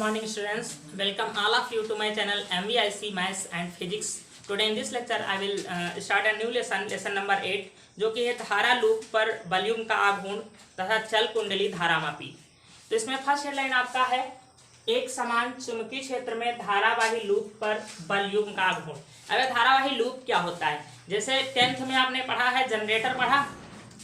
morning students, welcome all of you to my channel MVIC Maths and Physics. Today in this lecture I will start a new lesson number 8 जो कि है धारा loop पर volume का आघूर्ण तथा चल कुंडली धारामापी। तो इसमें फर्स्ट हेडलाइन आपका है एक समान चुंबकीय क्षेत्र में धारावाही लूप पर वॉल्यूम का आघूर्ण। अब धारावाही लूप क्या होता है? जैसे 10th में आपने पढ़ा है जनरेटर पढ़ा,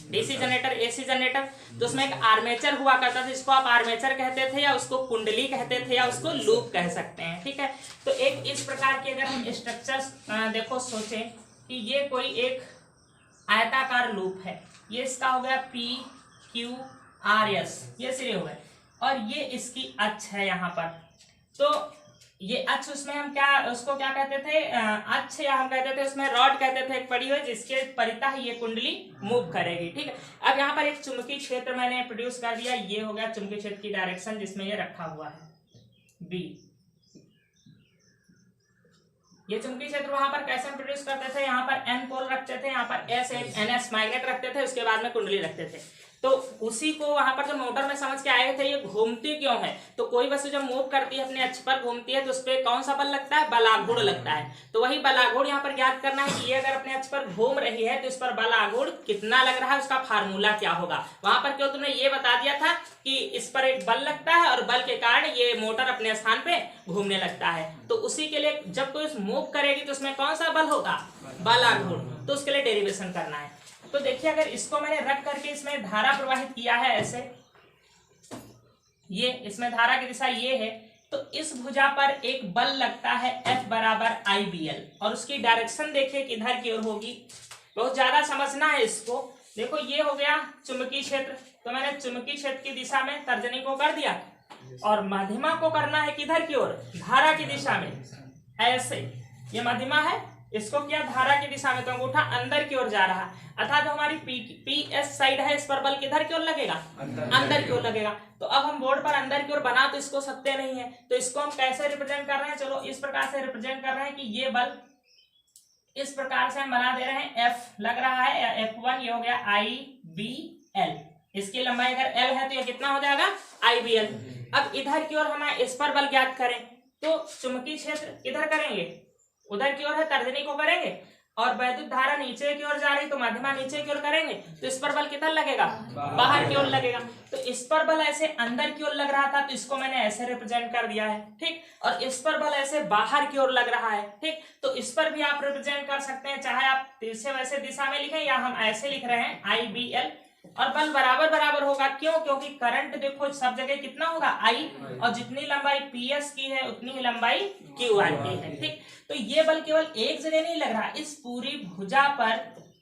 डीसी जनरेटर, एसी जनरेटर, तो उसमें एक आर्मेचर हुआ करता था, जिसको आप आर्मेचर कहते थे या उसको कुंडली कहते थे या उसको लूप कह सकते हैं। ठीक है, तो एक इस प्रकार की अगर हम स्ट्रक्चर्स देखो सोचें कि ये कोई एक आयताकार लूप है, ये इसका हो गया पी क्यू आर एस, ये सिरे हो गए, और ये इसकी अक्ष है यहाँ पर। तो ये अक्ष उसमें हम क्या उसको क्या कहते थे, अक्ष या हम कहते थे उसमें रॉड कहते थे एक पड़ी हुई, जिसके परितः ये कुंडली मूव करेगी। ठीक है, अब यहाँ पर एक चुंबकीय क्षेत्र मैंने प्रोड्यूस कर दिया, ये हो गया चुंबकीय क्षेत्र की डायरेक्शन जिसमें ये रखा हुआ है बी। ये चुंबकीय क्षेत्र वहां पर कैसे हम प्रोड्यूस करते थे, यहाँ पर एन पोल रखते थे, यहाँ पर एस एक एनएस मैग्नेट रखते थे, उसके बाद में कुंडली रखते थे। तो उसी को वहां पर जो मोटर में समझ के आए थे ये घूमती क्यों है। तो कोई वस्तु जब मूव करती है अपने अक्ष पर घूमती है तो उस पर कौन सा बल लगता है, बलाघूर्ण लगता है। तो वही बलाघूर्ण यहाँ पर ज्ञात करना है कि ये अगर अपने अक्ष पर घूम रही है तो इस पर बलाघूर्ण कितना लग रहा है, उसका फार्मूला क्या होगा। वहां पर क्यों तुमने ये बता दिया था कि इस पर एक बल लगता है और बल के कारण ये मोटर अपने स्थान पे घूमने लगता है। तो उसी के लिए जब कोई मूव करेगी तो उसमें कौन सा बल होगा, बलाघूर्ण। तो उसके लिए डेरिवेशन करना है। तो देखिए अगर इसको मैंने रख करके इसमें धारा प्रवाहित किया है ऐसे, ये इसमें धारा की दिशा ये है, तो इस भुजा पर एक बल लगता है F बराबर IBL, और उसकी डायरेक्शन देखिए किधर की ओर होगी। बहुत ज्यादा समझना है इसको। देखो ये हो गया चुंबकीय क्षेत्र, तो मैंने चुंबकीय क्षेत्र की दिशा में तर्जनी को कर दिया, और मध्यमा को करना है किधर की ओर, धारा की दिशा में ऐसे। ये मध्यमा है, इसको क्या धारा की दिशा में, तो अंगूठा अंदर की ओर जा रहा है, अर्थात हमारी पी एस साइड है, इस पर बल किधर की ओर लगेगा, अंदर की ओर लगेगा। तो अब हम बोर्ड पर अंदर की ओर बना तो इसको सत्य नहीं है, तो इसको हम कैसे रिप्रेजेंट कर रहे हैं, चलो इस प्रकार से रिप्रेजेंट कर रहे हैं कि ये बल इस प्रकार से हम बना दे रहे हैं, एफ लग रहा है F1, ये हो गया IBL, इसकी लंबाई अगर L है तो ये कितना हो जाएगा IBL। अब इधर की ओर हम इस पर बल ज्ञात करें, तो चुंबकीय क्षेत्र इधर करेंगे, उधर की ओर है तर्जनी को करेंगे, और वैद्युत धारा नीचे की ओर जा रही तो मध्यमा नीचे की ओर करेंगे, तो इस पर बल किधर लगेगा, बाहर की ओर लगेगा। तो इस पर बल ऐसे अंदर की ओर लग रहा था, तो इसको मैंने ऐसे रिप्रेजेंट कर दिया है। ठीक, और इस पर बल ऐसे बाहर की ओर लग रहा है। ठीक, तो इस पर भी आप रिप्रेजेंट कर सकते हैं, चाहे आप तिरछे वैसे दिशा में लिखें या हम ऐसे लिख रहे हैं IBL, और बल बराबर बराबर होगा। क्यों? क्योंकि करंट देखो सब जगह कितना होगा I, और जितनी लंबाई PS की है उतनी ही लंबाई QR की है। ठीक, तो ये बल केवल एक जगह नहीं लग रहा, इस पूरी भुजा पर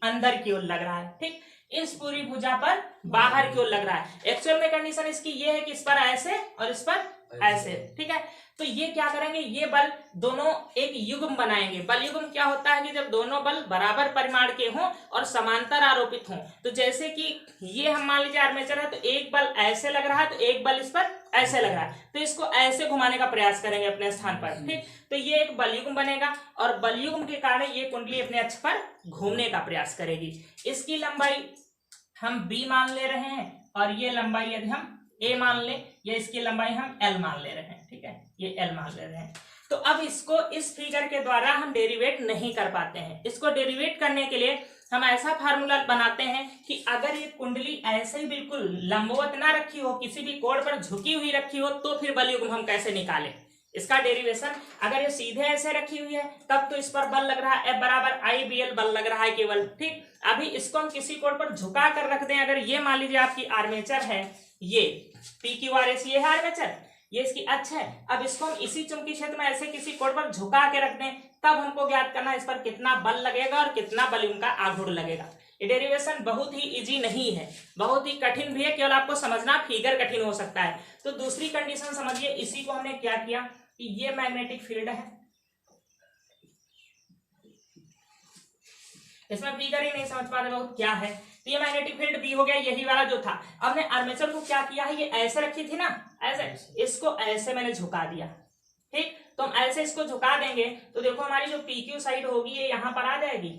अंदर की ओर लग रहा है। ठीक, इस पूरी भुजा पर बाहर की ओर लग रहा है। एक्चुअल में कंडीशन इसकी ये है कि इस पर ऐसे और इस पर ऐसे। ठीक है, तो ये क्या करेंगे, ये बल दोनों एक युग्म बनाएंगे। बल युग्म क्या होता है कि जब दोनों बल बराबर परिमाण के हों और समांतर आरोपित हों। तो जैसे कि ये हम मान लीजिए आर्मेचर है, तो एक बल ऐसे लग रहा है तो एक बल इस पर ऐसे लग रहा है, तो इसको ऐसे घुमाने का प्रयास करेंगे अपने स्थान पर। ठीक, तो ये एक बल युग्म बनेगा, और बल युग्म के कारण ये कुंडली अपने अक्ष पर घूमने का प्रयास करेगी। इसकी लंबाई हम B मान ले रहे हैं, और ये लंबाई यदि हम A मान ले, या इसकी लंबाई हम L मान ले रहे हैं। ठीक है, ये L मान ले रहे हैं। तो अब इसको इस फिगर के द्वारा हम डेरिवेट नहीं कर पाते हैं। इसको डेरिवेट करने के लिए हम ऐसा फार्मूला बनाते हैं कि अगर ये कुंडली ऐसे ही बिल्कुल लंबवत ना रखी हो, किसी भी कोण पर झुकी हुई रखी हो, तो फिर बल युग्म हम कैसे निकालें इसका डेरिवेशन। अगर ये सीधे ऐसे रखी हुई है तब तो इस पर बल लग रहा है F बराबर IBL बल लग रहा है केवल। ठीक, अभी इसको हम किसी कोण पर झुका कर रख दें, अगर ये मान लीजिए आपकी आर्मेचर है, ये PQRS ये है आर्मेचर, ये इसकी अक्ष है। अब इसको हम इसी चुंबकीय क्षेत्र में ऐसे किसी कोण पर झुका के रख दें, तब हमको ज्ञात करना है इस पर कितना बल लगेगा और कितना वॉल्यूम का आघूर्ण लगेगा। ये डेरिवेशन बहुत ही इजी नहीं है, बहुत ही कठिन भी है, केवल आपको समझना, फिगर कठिन हो सकता है। तो दूसरी कंडीशन समझिए, इसी को हमने क्या किया कि ये मैग्नेटिक फील्ड है, इसमें फिगर ही नहीं समझ पाते बहुत क्या है। तो ये मैग्नेटिक फील्ड B हो गया, यही वाला जो था। अब ने आर्मेचर को क्या किया है, ये ऐसे रखी थी ना, ऐसे, इसको ऐसे मैंने झुका दिया। ठीक, तो हम ऐसे इसको झुका देंगे तो देखो हमारी जो PQ साइड होगी ये यहाँ पर आ जाएगी,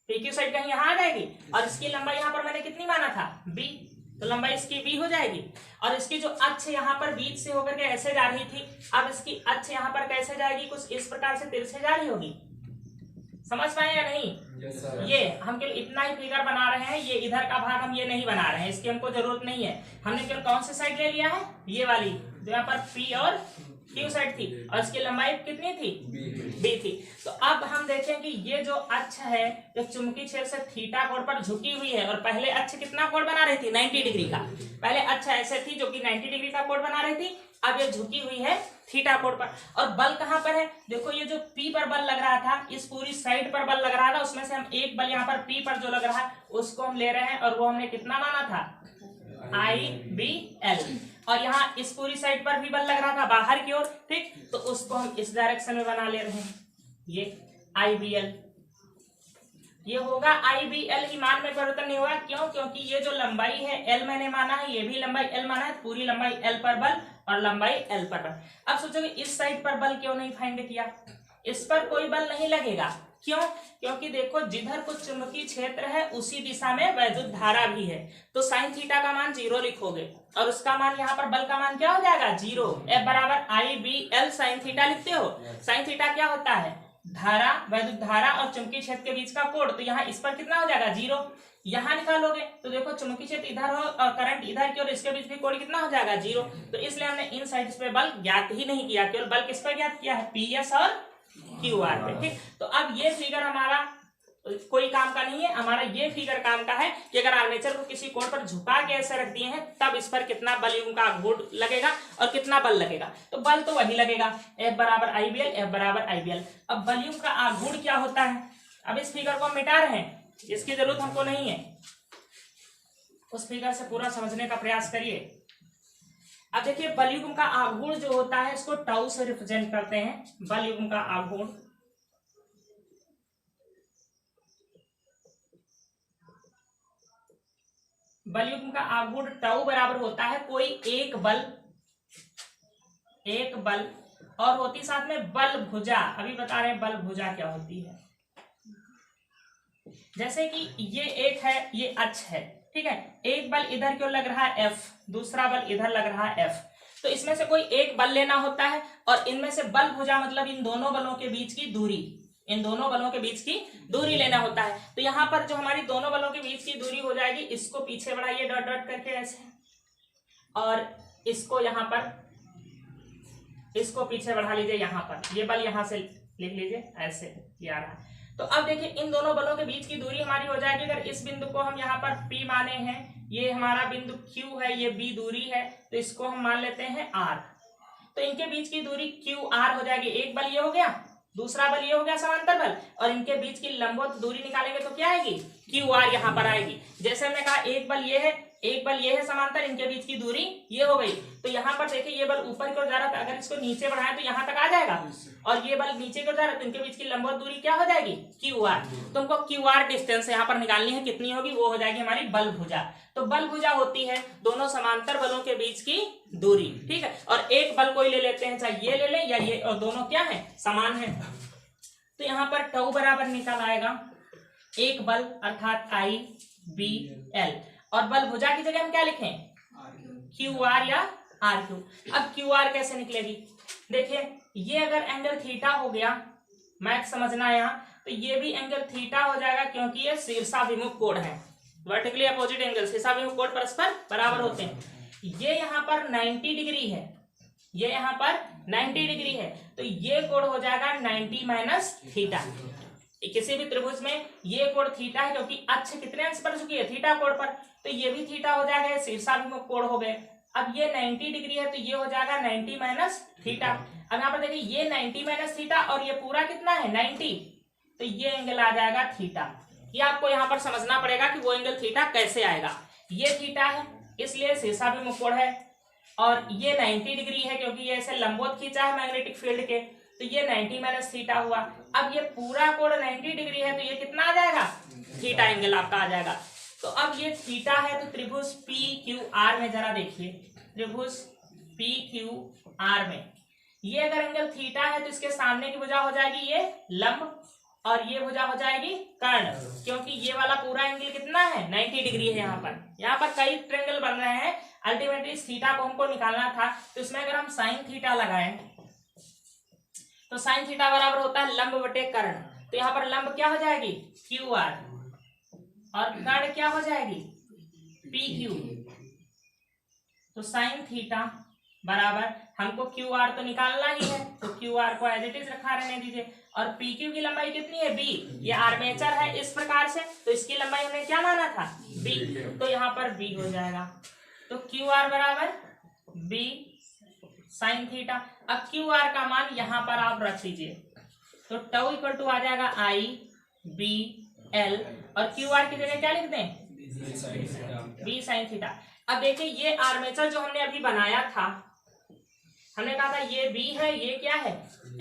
PQ साइड कहीं यहाँ आ जाएगी, और इसकी लंबाई यहाँ पर मैंने कितनी माना था B, तो लंबाई इसकी बी हो जाएगी। और इसकी जो अक्ष यहाँ पर बीच से होकर के ऐसे जा रही थी, अब इसकी अक्ष यहाँ पर कैसे जाएगी, कुछ इस प्रकार से तिरछे जा रही होगी। समझ पाए या नहीं? ये हम केवल इतना ही फिगर बना रहे हैं, ये इधर का भाग हम ये नहीं बना रहे हैं, इसकी हमको जरूरत नहीं है। हमने केवल कौन सी साइड ले लिया है, ये वाली जो यहाँ पर पी और क्यू साइड थी, और इसकी लंबाई कितनी थी, बी थी। तो अब हम देखें कि ये जो अक्ष है जो चुंबकीय क्षेत्र से थीटा कोण पर झुकी हुई है, और पहले अक्ष कितना कोण बना रही थी, 90 डिग्री का। पहले अक्ष ऐसे थी जो कि 90 डिग्री का कोण बना रही थी, अब ये झुकी हुई है थीटा कोण पर। और बल कहां पर है, देखो ये जो पी पर बल लग रहा था, इस पूरी साइड पर बल लग रहा था, उसमें से हम एक बल यहाँ पर पी पर जो लग रहा है उसको हम ले रहे हैं, और वो हमने कितना माना था, IBL। और यहाँ इस पूरी साइड पर भी बल लग रहा था बाहर की ओर, ठीक, तो उसको हम इस डायरेक्शन में बना ले रहे हैं, ये IBL। ये होगा IBL ही, मान में परिवर्तन नहीं होगा। क्यों? क्योंकि ये जो लंबाई है L मैंने माना है, ये भी लंबाई L माना है, पूरी लंबाई L पर बल और लंबाई L पर बल। अब सोचोगे इस साइड पर बल क्यों नहीं फाइंड किया, इस पर कोई बल नहीं लगेगा। क्यों? क्योंकि देखो जिधर कुछ चुंबकीय क्षेत्र है उसी दिशा में वैद्युत धारा भी है, तो साइन थीटा का मान 0 लिखोगे, और उसका मान यहाँ पर बल का मान क्या हो जाएगा, 0। F बराबर IBL साइन थीटा लिखते हो। साइन थीटा क्या होता है, धारा, वैद्युत धारा और चुंबकीय क्षेत्र के बीच का कोण। तो यहाँ इस पर कितना हो जाएगा, 0। यहाँ निकालोगे तो देखो चुंबकीय क्षेत्र इधर हो और करंट इधर की, और इसके बीच भी कोण कितना हो जाएगा, 0। तो इसलिए हमने इन साइड्स पे बल ज्ञात ही नहीं किया, केवल बल किस पर ज्ञात किया है, PS और QR पे, ठीक। तो अब ये फिगर हमारा कोई काम का नहीं है, हमारा ये फिगर काम का है कि अगर आर्मेचर को किसी कोण पर झुका के ऐसे रख दिए हैं, तब इस पर कितना बलयुग्म का आघूर्ण लगेगा और कितना बल लगेगा। तो बल तो वही लगेगा, F बराबर IBL, F बराबर IBL। अब बलयुग्म का आघूर्ण क्या होता है, अब इस फिगर को हम मिटा रहे हैं, इसकी जरूरत हमको नहीं है, उस फिगर से पूरा समझने का प्रयास करिए। अब देखिए बलयुग्म का आघूर्ण जो होता है इसको टाउ से रिप्रेजेंट करते हैं। बलयुग्म का आघूर्ण, बलयुग्म का आघूर्ण टाउ बराबर होता है कोई एक बल और होती साथ में बल भुजा। अभी बता रहे हैं बल भुजा क्या होती है। जैसे कि ये एक है, ये अक्ष है, ठीक है, एक बल इधर क्यों लग रहा है F, दूसरा बल इधर लग रहा है F। तो इसमें से कोई एक बल लेना होता है, और इनमें से बल भुजा मतलब इन दोनों बलों के बीच की दूरी, इन दोनों बलों के बीच की दूरी लेना होता है। तो यहाँ पर जो हमारी दोनों बलों के बीच की दूरी हो जाएगी, इसको पीछे बढ़ाइए डॉट डॉट करके ऐसे, और इसको यहाँ पर, इसको पीछे बढ़ा लीजिए यहाँ पर, ये बल यहाँ से लिख लीजिए ऐसे, ये आ रहा है। तो अब देखिए इन दोनों बलों के बीच की दूरी हमारी हो जाएगी, अगर इस बिंदु को हम यहाँ पर P माने हैं, ये हमारा बिंदु Q है, ये B दूरी है, तो इसको हम मान लेते हैं R। तो इनके बीच की दूरी QR हो जाएगी। एक बल ये हो गया, दूसरा बल ये हो गया समांतर बल, और इनके बीच की लंबवत दूरी निकालेंगे तो क्या आएगी, QR यहाँ पर आएगी। जैसे हमने कहा एक बल ये है, एक बल ये है समांतर, इनके बीच की दूरी ये हो गई। तो यहाँ पर देखिए ये बल ऊपर की ओर जा रहा था, अगर इसको नीचे बढ़ाएं तो यहाँ तक आ जाएगा, और ये बल नीचे की ओर जा रहा है, तो इनके बीच की लंबवत दूरी क्या हो जाएगी, QR। तो हमको QR डिस्टेंस यहाँ पर निकालनी है, कितनी होगी, वो हो जाएगी हमारी बल भुजा। तो बल भुजा होती है दोनों समांतर बलों के बीच की दूरी, ठीक है। और एक बल कोई ले लेते हैं, चाहे ये ले लें या ये, और दोनों क्या है, समान है। तो यहाँ पर टाउ बराबर निकल आएगा एक बल अर्थात IBL, और बल भुजा की जगह हम क्या लिखें, QR या RQ। अब QR कैसे निकलेगी, देखिए ये अगर एंगल थीटा हो गया, मैथ समझना यहाँ, तो ये भी एंगल थीटा हो जाएगा, क्योंकि ये शीर्षाभिमुख कोण है, वर्टिकली अपोजिट एंगल, शीर्षाभिमुख कोण परस्पर बराबर होते हैं। ये यहाँ पर 90 डिग्री है, ये यहाँ पर 90 डिग्री है, तो ये कोण हो जाएगा 90 माइनस थीटा। किसी भी त्रिभुज में ये कोण थीटा है, क्योंकि अक्ष कितने अंश पर झुकी है, थीटा कोण पर, तो ये भी थीटा हो जाएगा, शीर्षाभिमुख कोण हो गए। अब ये 90 डिग्री है, तो ये हो जाएगा 90 माइनस थीटा। अब यहाँ पर देखिए ये 90 माइनस थीटा, और ये पूरा कितना है 90, तो ये एंगल आ जाएगा थीटा। ये आपको यहाँ पर समझना पड़ेगा कि वो एंगल थीटा कैसे आएगा। ये थीटा है इसलिए शीर्षाभिमुख कोण है, और ये 90 डिग्री है क्योंकि ये ऐसे लंबवत खींचा है मैग्नेटिक फील्ड के, तो ये 90 माइनस थीटा हुआ। अब ये पूरा कोण 90 डिग्री है, तो ये कितना आ जाएगा, थीटा एंगल आपका आ जाएगा। तो अब ये थीटा है, तो त्रिभुज PQR में जरा देखिए, त्रिभुज PQR में ये अगर एंगल थीटा है, तो इसके सामने की भुजा हो जाएगी ये लंब, और ये भुजा हो जाएगी कर्ण, क्योंकि ये वाला पूरा एंगल कितना है 90 डिग्री है। यहाँ पर कई ट्रायंगल बन रहे हैं, अल्टीमेटली इस थीटा को हमको निकालना था, तो इसमें अगर हम साइन थीटा लगाएं तो साइन थीटा बराबर होता है लंब बटे कर्ण। तो यहाँ पर लंब क्या हो जाएगी क्यू आर और कर्ण क्या हो जाएगी पी क्यू। तो साइन थीटा बराबर हमको क्यू आर तो निकालना ही है, तो क्यू आर को एज इट इज रखा रहने दीजिए। और पी क्यू की लंबाई कितनी है बी, ये आर्मेचर है इस प्रकार से, तो इसकी लंबाई हमने क्या माना था बी, तो यहाँ पर बी हो जाएगा। तो क्यू आर बराबर बी साइन थीटा। अब क्यू आर का मान यहाँ पर आप रख दीजिए, तो टाउ इक्वल टू आ जाएगा आई बी एल, और क्यू आर की जगह क्या लिख दें बी साइन थीटा। अब देखिए ये आर्मेचर जो हमने अभी बनाया था, हमने कहा था ये बी है, ये क्या है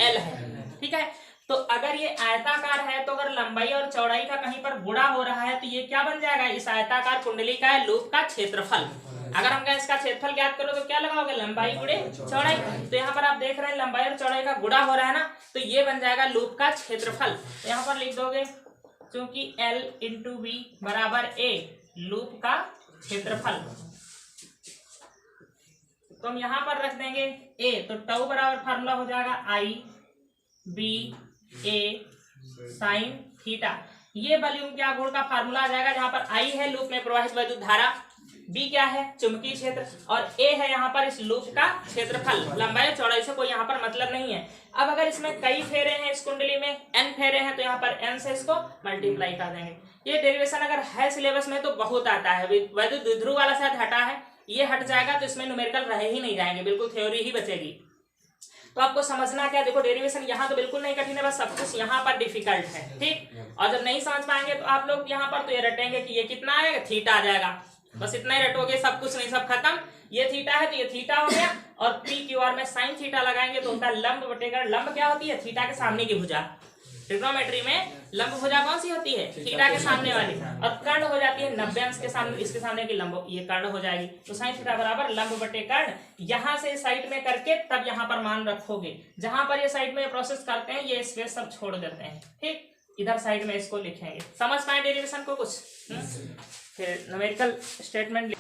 एल है, ठीक है। तो अगर ये आयताकार है तो अगर लंबाई और चौड़ाई का कहीं पर गुणा हो रहा है तो ये क्या बन जाएगा इस आयताकार कुंडली का लूप का क्षेत्रफल। अगर हम कहें इसका क्षेत्रफल ज्ञात करो तो क्या लगाओगे लंबाई गुणे चौड़ाई। तो यहाँ पर आप देख रहे हैं लंबाई और चौड़ाई का गुणा हो रहा है ना, तो ये बन जाएगा लूप का क्षेत्रफल। तो यहाँ पर लिख दोगे क्योंकि L इंटू बी बराबर ए लूप का क्षेत्रफल, तो हम यहाँ पर रख देंगे ए, तो टाउ बराबर फार्मूला हो जाएगा आई बी ए साइन थीटा। ये वॉल्यूम के आघूर्ण का फार्मूला आ जाएगा, जहां पर आई है लूप में प्रवाहित वैद्युत धारा, बी क्या है चुंबकीय क्षेत्र, और ए है यहाँ पर इस लूप का क्षेत्रफल। लंबाई और चौड़ाई से कोई यहाँ पर मतलब नहीं है। अब अगर इसमें कई फेरे हैं इस कुंडली में n फेरे हैं, तो यहाँ पर n से इसको मल्टीप्लाई कर देंगे। ये डेरिवेशन अगर है सिलेबस में तो बहुत आता है, वैद्युत द्विध्रुव वाला शायद हटा है, ये हट जाएगा तो इसमें न्यूमेरिकल रह ही नहीं जाएंगे, बिल्कुल थ्योरी ही बचेगी। तो आपको समझना क्या, देखो डेरिवेशन यहाँ तो बिल्कुल नहीं कठिन है, बस सब कुछ यहाँ पर डिफिकल्ट है, ठीक। और जब नहीं समझ पाएंगे तो आप लोग यहाँ पर तो ये रटेंगे कि ये कितना आएगा थीटा आ जाएगा, बस इतना ही रटोगे, सब कुछ नहीं, सब खत्म। ये थीटा है तो ये थीटा हो गया, और पी क्यू आर में साइन थीटा लगाएंगे तो होता है लंब बटेगा, लंब क्या होती है थीटा के सामने की भुजा। ट्रिग्नोमेट्री में लंब भुजा कौन सी होती है थीटा के सामने वाली, और कर्ण हो जाती है 90 अंश के सामने, इसके सामने की लंब ये कर्ण हो जाएगी। तो साइन थीटा बराबर लंब बटे कर्ण, यहाँ से साइड में करके तब यहाँ पर मान रखोगे, जहां पर ये साइड में प्रोसेस करते हैं ये स्पेस सब छोड़ देते हैं, ठीक। इधर साइड में इसको लिखेंगे, समझ पाए डेरिवेशन को कुछ। फिर न्यूमेरिकल स्टेटमेंट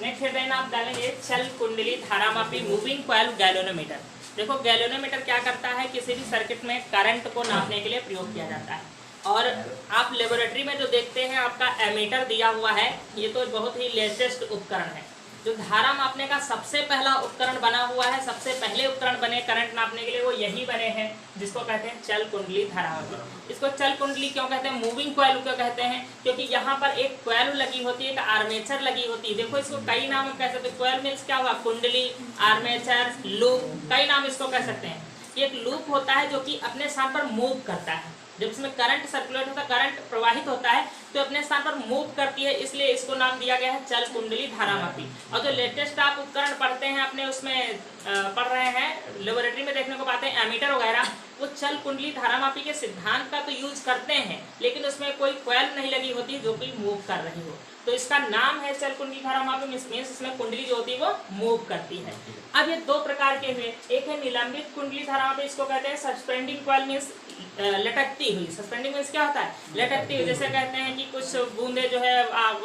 नेक्स्ट हेडलाइन आप डालेंगे चल कुंडली धारामापी मूविंग कॉइल गैल्वेनोमीटर। देखो गैल्वेनोमीटर क्या करता है, किसी भी सर्किट में करंट को नापने के लिए प्रयोग किया जाता है। और आप लेबोरेटरी में जो देखते हैं आपका एमीटर दिया हुआ है, ये तो बहुत ही लेटेस्ट उपकरण है। जो धारा मापने का सबसे पहला उपकरण बना हुआ है, सबसे पहले उपकरण बने करंट नापने के लिए वो यही बने हैं, जिसको कहते हैं चल कुंडली धारामापी। इसको चल कुंडली क्यों कहते हैं, मूविंग कॉइल क्यों कहते हैं, क्योंकि यहाँ पर एक कॉइल लगी होती है, एक आर्मेचर लगी होती है। देखो इसको कई नाम कह सकते हैं, कॉइल मीन्स क्या हुआ कुंडली, आर्मेचर, लूप, कई नाम इसको कह सकते हैं। एक लूप होता है जो कि अपने स्थान पर मूव करता है, जब इसमें करंट सर्कुलेट होता है, करंट प्रवाहित होता है तो अपने स्थान पर मूव करती है, इसलिए इसको नाम दिया गया है चल कुंडली धारामापी। और जो लेटेस्ट आप उपकरण पढ़ते हैं अपने उसमें पढ़ रहे हैं, लेबोरेटरी में देखने को पाते हैं एमीटर वगैरह, वो चल कुंडली धारामापी के सिद्धांत का तो यूज करते हैं, लेकिन उसमें कोई कॉइल नहीं लगी होती जो कि मूव कर रही हो, तो इसका नाम है चल कुंडली धारामापी। मीन्स इसमें कुंडली जो होती है वो मूव करती है। अब ये दो प्रकार के हुए, एक है निलंबित कुंडली धारामापी, इसको कहते हैं सस्पेंडिंग कॉइल, मीन्स लटकती हुई। सस्पेंडिंग मीन्स क्या होता है लटकती हुई, जैसे कहते हैं कि कुछ बूंदे जो है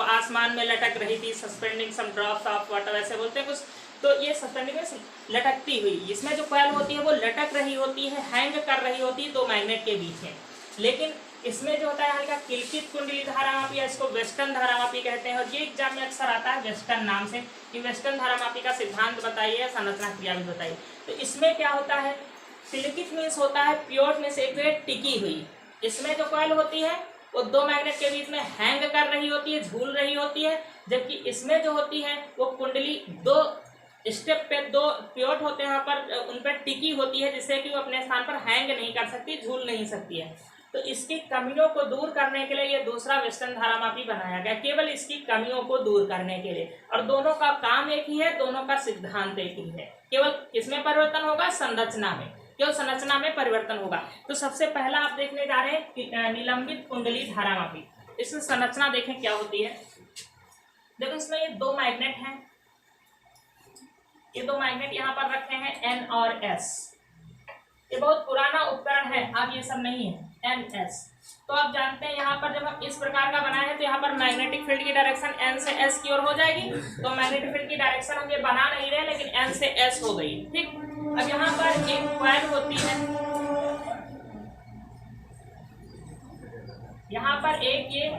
आसमान में लटक रही थी, suspending some drops of water ऐसे बोलते हैं कुछ, तो ये सस्पेंडिंग मीन्स लटकती हुई। इसमें जो कॉइल होती है वो लटक रही होती है, हैंग कर रही होती है दो मैग्नेट के बीच में। लेकिन इसमें जो होता है हल्का किलकित कुंडली धारामापी, या इसको वेस्टर्न धारामापी कहते हैं, और ये एग्जाम में अक्सर आता है वेस्टर्न नाम से, कि वेस्टर्न धारामापी का सिद्धांत बताइए, संरचना क्रिया भी बताइए। तो इसमें क्या होता है, किलकित मीन्स होता है प्योर में से एक टिकी हुई। इसमें जो कॉइल होती है वो दो मैग्नेट के बीच में हैंग कर रही होती है, झूल रही होती है, जबकि इसमें जो होती है वो कुंडली दो स्टेप पे दो प्योट होते हैं, यहाँ पर उन पर टिकी होती है, जिससे कि वो अपने स्थान पर हैंग नहीं कर सकती, झूल नहीं सकती है। तो इसकी कमियों को दूर करने के लिए ये दूसरा वेस्टर्न धारामापी बनाया गया, केवल इसकी कमियों को दूर करने के लिए। और दोनों का काम एक ही है, दोनों का सिद्धांत एक ही है, केवल किसमें परिवर्तन होगा, संरचना में, केवल संरचना में परिवर्तन होगा। तो सबसे पहला आप देखने जा रहे हैं निलंबित कुंडली धारामापी। इसमें संरचना देखें क्या होती है। देखो इसमें ये दो मैग्नेट हैं, ये दो मैग्नेट यहाँ पर रखे हैं N और S। ये बहुत पुराना उपकरण है, अब ये सब नहीं है, NS। तो आप जानते हैं यहाँ पर जब हम इस प्रकार का बनाए हैं तो यहाँ पर मैग्नेटिक फील्ड की डायरेक्शन N से S की ओर हो जाएगी। तो मैग्नेटिक फील्ड की डायरेक्शन हम ये बना नहीं रहे लेकिन N से S हो गई। ठीक, अब यहाँ पर एक कॉइल होती है, यहाँ पर एक ये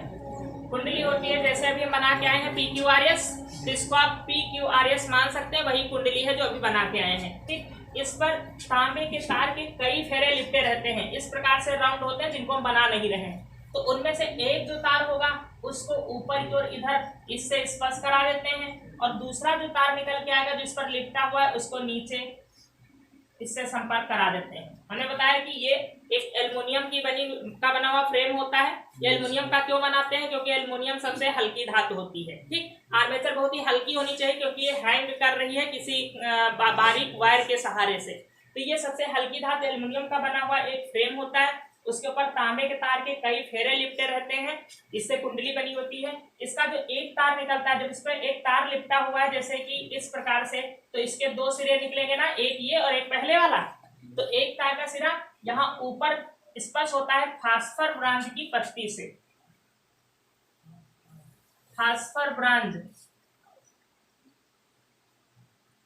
कुंडली होती है, जैसे अभी हम बना के आए हैं PQRS, तो इसको आप PQRS मान सकते हैं, वही कुंडली है जो अभी बना के आए हैं। ठीक, इस पर तांबे के तार के कई फेरे लिपटे रहते हैं, इस प्रकार से राउंड होते हैं जिनको हम बना नहीं रहे हैं। तो उनमें से एक जो तार होगा उसको ऊपर की ओर इधर इससे स्पर्श करा देते हैं, और दूसरा जो तार निकल के आएगा जो इस पर लिपटा हुआ है उसको नीचे इससे संपर्क करा देते हैं। हमने बताया कि ये एक एल्युमिनियम की बना हुआ फ्रेम होता है। ये एल्युमिनियम का क्यों बनाते हैं? क्योंकि एल्युमिनियम सबसे हल्की धातु होती है। ठीक, आर्मेचर बहुत ही हल्की होनी चाहिए क्योंकि ये हैंग कर रही है किसी बारीक वायर के सहारे से। तो ये सबसे हल्की धातु एल्युमिनियम का बना हुआ एक फ्रेम होता है, उसके ऊपर तांबे के तार के कई फेरे लिपटे रहते हैं, इससे कुंडली बनी होती है। इसका जो एक तार निकलता है, जब इस पर एक तार लिपटा हुआ है जैसे कि इस प्रकार से, तो इसके दो सिरे निकलेंगे ना, एक ये और एक पहले वाला। तो एक तार का सिरा यहाँ ऊपर स्पर्श होता है फास्फर ब्रांज की पत्ती से, फास्फर ब्रांज,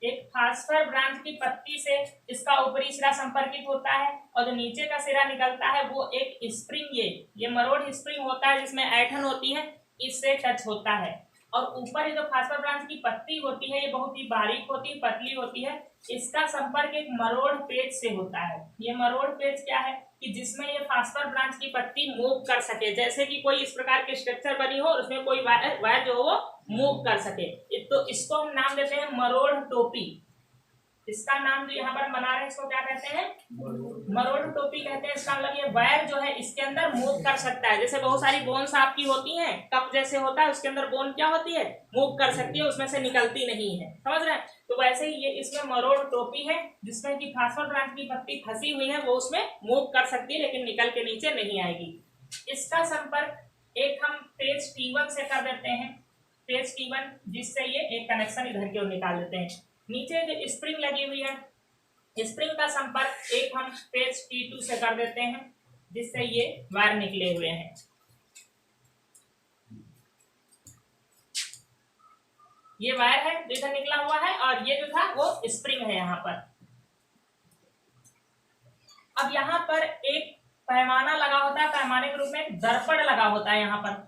एक फास्फर ब्रांच की पत्ती से इसका ऊपरी सिरा संपर्कित होता है, और जो नीचे का सिरा निकलता है वो एक स्प्रिंग, ये मरोड़ स्प्रिंग होता है जिसमें ऐठन होती है, इससे टच होता है। और ऊपर जो फास्फर ब्रांच की पत्ती होती है ये बहुत ही बारीक होती है, पतली होती है, इसका संपर्क एक मरोड़ पेच से होता है। ये मरोड़ पेच क्या है कि जिसमें ये फास्फर ब्रांच की पत्ती मूव कर सके, जैसे कि कोई इस प्रकार की स्ट्रक्चर बनी हो और उसमें कोई वायर जो हो वो मूव कर सके। तो इसको हम नाम देते हैं मरोड़ टोपी। इसका नाम जो यहाँ पर बना रहे हैं इसको क्या कहते हैं? मरोड़ टोपी कहते हैं। इसका मतलब ये वायर जो है इसके अंदर मूव कर सकता है, जैसे बहुत सारी बोन्स आपकी होती हैं, कप जैसे होता है उसके अंदर बोन क्या होती है, मूव कर सकती है, उसमें से निकलती नहीं है, समझ रहे हैं? तो वैसे ही ये इसमें मरोड़ टोपी है जिसमें की फास्फर ब्रांच की पत्ती फंसी हुई है, वो उसमें मूव कर सकती है लेकिन निकल के नीचे नहीं आएगी। इसका संपर्क एक हम पेज T1 से कर देते हैं, पेज T1, जिससे ये एक कनेक्शन इधर की ओर निकाल देते हैं। नीचे जो स्प्रिंग लगी हुई है, स्प्रिंग का संपर्क एक हम पेज T2 से कर देते हैं, जिससे ये वायर निकले हुए हैं। ये वायर है जो इधर निकला हुआ है, और ये जो था वो स्प्रिंग है यहाँ पर। अब यहाँ पर एक पैमाना लगा होता है, पैमाने के रूप में एक दर्पण लगा होता है। यहाँ पर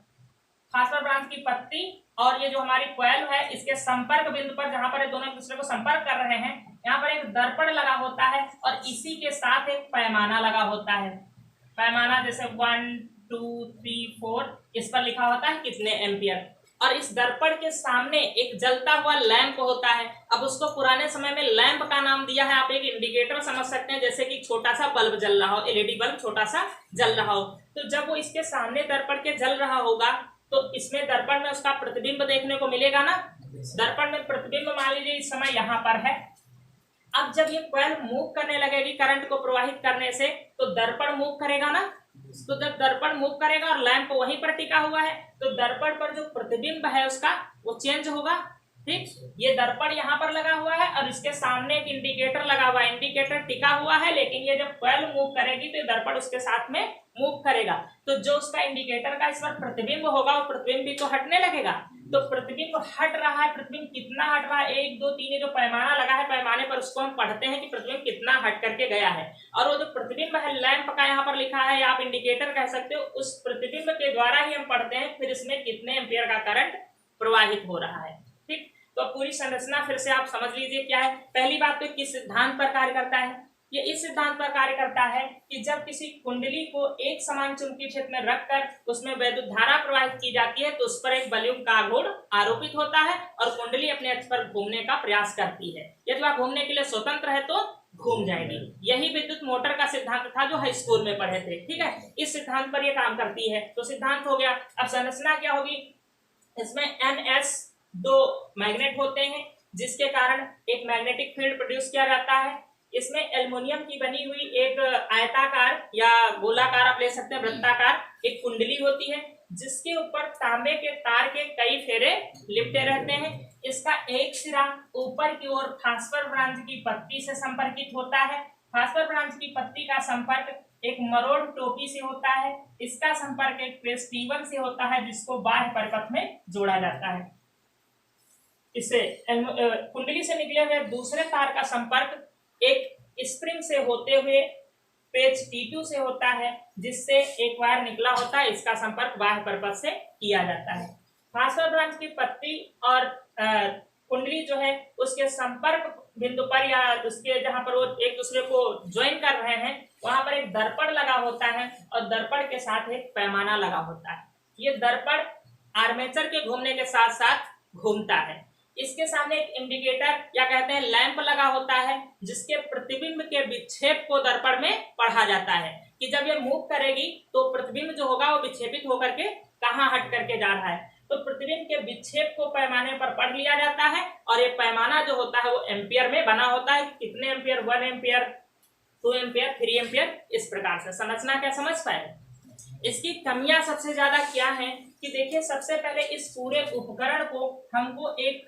फास्फर ब्रांच की पत्ती और ये जो हमारी कॉइल है इसके संपर्क बिंदु पर, जहां पर ये दोनों एक दूसरे को संपर्क कर रहे हैं, यहाँ पर एक दर्पण लगा होता है और इसी के साथ एक पैमाना लगा होता है। पैमाना जैसे 1 2 3 4 इस पर लिखा होता है कितने एम्पियर, और इस दर्पण के सामने एक जलता हुआ लैंप होता है। अब उसको पुराने समय में लैंप का नाम दिया है, आप एक इंडिकेटर समझ सकते हैं, जैसे कि छोटा सा बल्ब जल रहा हो, एलईडी बल्ब छोटा सा जल रहा हो। तो जब वो इसके सामने दर्पण के जल रहा होगा तो इसमें दर्पण में उसका प्रतिबिंब देखने को मिलेगा ना। दर्पण में प्रतिबिंब मान लीजिए इस समय यहाँ पर है। अब जब ये कॉइल मूव करने लगेगी करंट को प्रवाहित करने से, तो दर्पण मूव करेगा ना। तो जब दर्पण मूव करेगा और लैंप वहीं पर टिका हुआ है, तो दर्पण पर जो प्रतिबिंब है उसका वो चेंज होगा। ठीक, ये दर्पण यहाँ पर लगा हुआ है और इसके सामने एक इंडिकेटर लगा हुआ है, इंडिकेटर टिका हुआ है, लेकिन ये जब कॉइल मूव करेगी तो दर्पण उसके साथ में मूव करेगा। तो जो उसका इंडिकेटर का इस पर प्रतिबिंब होगा वो प्रतिबिंब भी तो हटने लगेगा। तो प्रतिबिंब हट रहा है, प्रतिबिंब कितना हट रहा है, 1 2 3, ये जो पैमाना लगा है पैमाने पर उसको हम पढ़ते हैं कि प्रतिबिंब कितना हट करके गया है। और वो जो प्रतिबिंब है लैंप का यहाँ पर लिखा है, या आप इंडिकेटर कह सकते हो, उस प्रतिबिंब के द्वारा ही हम पढ़ते हैं फिर इसमें कितने एम्पियर का करंट प्रवाहित हो रहा है। ठीक, तो पूरी संरचना फिर से आप समझ लीजिए क्या है। पहली बात तो किस सिद्धांत पर कार्य करता है, ये इस सिद्धांत पर कार्य करता है कि जब किसी कुंडली को एक समान चुंबकीय क्षेत्र में रखकर उसमें वैद्युत धारा प्रवाहित की जाती है तो उस पर एक वॉल्यूम का आघूर्ण आरोपित होता है और कुंडली अपने अक्ष पर घूमने का प्रयास करती है। यदि वह घूमने के लिए स्वतंत्र है तो घूम जाएगी। यही विद्युत मोटर का सिद्धांत था जो हाई स्कूल में पढ़े थे। ठीक है, इस सिद्धांत पर यह काम करती है। तो सिद्धांत हो गया। अब संरचना क्या होगी, इसमें NS 2 मैग्नेट होते हैं जिसके कारण एक मैग्नेटिक फील्ड प्रोड्यूस किया जाता है। इसमें एल्युमिनियम की बनी हुई एक आयताकार या गोलाकार, आप ले सकते हैं वृत्ताकार, एक कुंडली होती है जिसके ऊपर तांबे के तार के कई फेरे लिपटे रहते हैं। इसका एक सिरा ऊपर की ओर फास्फर ब्रांच की पत्ती से संपर्कित होता है। फास्फर ब्रांच की पत्ती का संपर्क एक मरोड़ टोपी से होता है, इसका संपर्क एक पेश T1 से होता है जिसको बाह्य परिपथ में जोड़ा जाता है। इससे कुंडली से निकले हुए दूसरे तार का संपर्क एक स्प्रिंग से होते हुए पेज T2 से होता है जिससे एक वायर निकला होता है, इसका संपर्क बाह्य परिपथ से किया जाता है। फास्फोरस ब्रांच की पत्ती और कुंडली जो है उसके संपर्क बिंदु पर या उसके जहां पर वो एक दूसरे को ज्वाइन कर रहे हैं वहां पर एक दर्पण लगा होता है और दर्पण के साथ एक पैमाना लगा होता है। ये दर्पण आर्मेचर के घूमने के साथ साथ घूमता है। इसके सामने एक इंडिकेटर या कहते हैं लैंप लगा होता है जिसके प्रतिबिंब के विक्षेप को दर्पण में पढ़ा जाता है कि जब ये मूव करेगी तो प्रतिबिंब जो होगा वो विक्षेपित होकर के कहाँ हट करके जा रहा है। तो प्रतिबिंब के विक्षेप को पैमाने पर पढ़ लिया जाता है और ये पैमाना जो होता है वो एम्पियर में बना होता है। कितने एम्पियर, 1 एम्पियर, 2 एम्पियर, 3 एम्पियर, इस प्रकार से। संरचना क्या समझ पाए? इसकी कमियां सबसे ज्यादा क्या है कि देखिए सबसे पहले इस पूरे उपकरण को हमको एक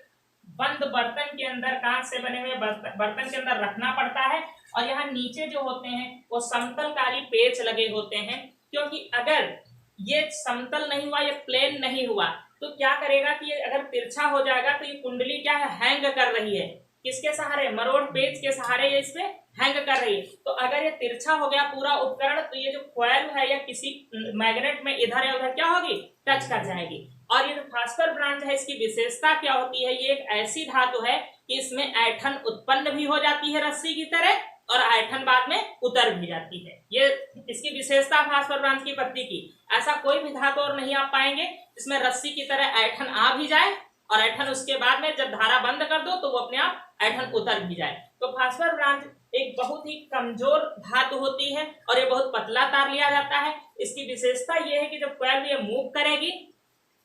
बंद बर्तन के अंदर, कांच से बने हुए बर्तन के अंदर रखना पड़ता है और यहाँ नीचे जो होते हैं वो समतलकारी पेच लगे होते हैं, क्योंकि अगर ये समतल नहीं हुआ, ये प्लेन नहीं हुआ तो क्या करेगा कि ये अगर तिरछा हो जाएगा तो ये कुंडली क्या है, हैंग कर रही है। किसके सहारे? मरोड़ पेच के सहारे ये इस पे हैंग कर रही है। तो अगर ये तिरछा हो गया पूरा उपकरण तो ये जो कॉइल है या किसी मैग्नेट में इधर या उधर क्या होगी, टच कर जाएगी। और ये जो फास्फोरस ब्रांच है इसकी विशेषता क्या होती है, ये एक ऐसी धातु है कि इसमें ऐठन उत्पन्न भी हो जाती है रस्सी की तरह और ऐठन बाद में उतर भी जाती है। ये इसकी विशेषता फास्फोरस ब्रांच की पत्ती की। ऐसा कोई भी धातु और नहीं आप पाएंगे जिसमें रस्सी की तरह ऐठन आ भी जाए और ऐठन उसके बाद में जब धारा बंद कर दो तो वो अपने आप ऐठन उतर भी जाए। तो फास्फोरस ब्रांच एक बहुत ही कमजोर धातु होती है और ये बहुत पतला तार लिया जाता है। इसकी विशेषता ये है कि जब कॉइल ये मूव करेगी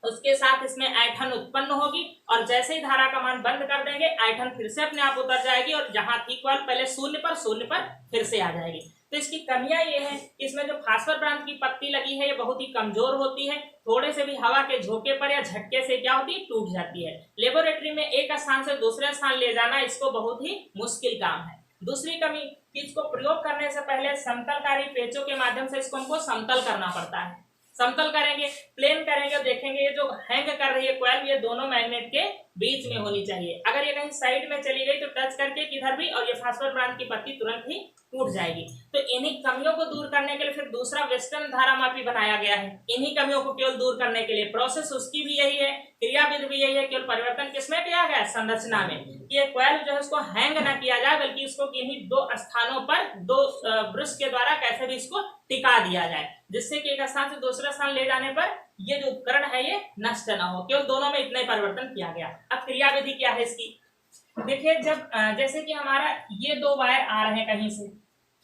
उसके साथ इसमें ऐठन उत्पन्न होगी और जैसे ही धारा का मान बंद कर देंगे ऐठन फिर से अपने आप उतर जाएगी और जहां थी कॉइल पहले शून्य पर फिर से आ जाएगी। तो इसकी कमियां ये है कि इसमें जो फास्फोरस ब्रांच की पत्ती लगी है ये बहुत ही कमजोर होती है, थोड़े से भी हवा के झोंके पर या झटके से क्या होती है, टूट जाती है। लेबोरेटरी में एक स्थान से दूसरे स्थान ले जाना इसको बहुत ही मुश्किल काम है। दूसरी कमी कि इसको प्रयोग करने से पहले समतलकारी पेचों के माध्यम से इसको हमको समतल करना पड़ता है। समतल करेंगे, प्लेन करेंगे, देखेंगे ये जो हैंग कर रही है कॉइल ये दोनों मैग्नेट के बीच में होनी चाहिए। अगर ये कहीं साइड में चली गई तो टच करके किधर भी और ये फास्फोरस ब्रांच की पत्ती तुरंत ही टूट जाएगी। तो इन्हीं कमियों को दूर करने के लिए फिर दूसरा वेस्टर्न धारामापी बनाया गया है। इन्हीं कमियों को केवल दूर करने के लिए प्रोसेस उसकी भी यही है, क्रियाविधि भी यही है, केवल परिवर्तन किसमें किया गया, संरचना में। ये कॉइल जो है उसको हैंग न किया जाए बल्कि इसको किन्हीं दो स्थानों पर दो ब्रश के द्वारा कैसे भी इसको टिका दिया जाए जिससे कि एक स्थान से दूसरा स्थान ले जाने पर ये जो उपकरण है ये नष्ट ना हो। केवल दोनों में इतना ही परिवर्तन किया गया। अब क्रियाविधि क्या है इसकी, देखिए जब जैसे कि हमारा ये दो वायर आ रहे हैं कहीं से,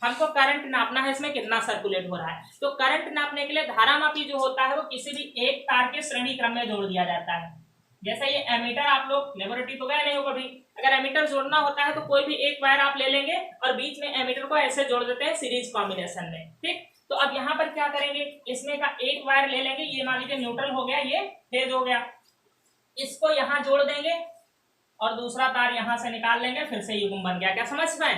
हमको करंट नापना है इसमें कितना सर्कुलेट हो रहा है। तो करंट नापने के लिए धारामापी जो होता है वो किसी भी एक तार के श्रेणी क्रम में जोड़ दिया जाता है। जैसे ये एमीटर, आप लोग लेबोरेटरी तो गए नहीं हो कभी, अगर एमीटर जोड़ना होता है तो कोई भी एक वायर आप ले लेंगे और बीच में एमीटर को ऐसे जोड़ देते हैं सीरीज कॉम्बिनेशन में, ठीक। तो अब यहाँ पर क्या करेंगे, इसमें का एक वायर ले लेंगे, ये मान लीजिए न्यूट्रल हो गया, ये फेज हो गया, इसको यहाँ जोड़ देंगे और दूसरा तार यहाँ से निकाल लेंगे, फिर से युग्म बन गया। क्या समझ पाए?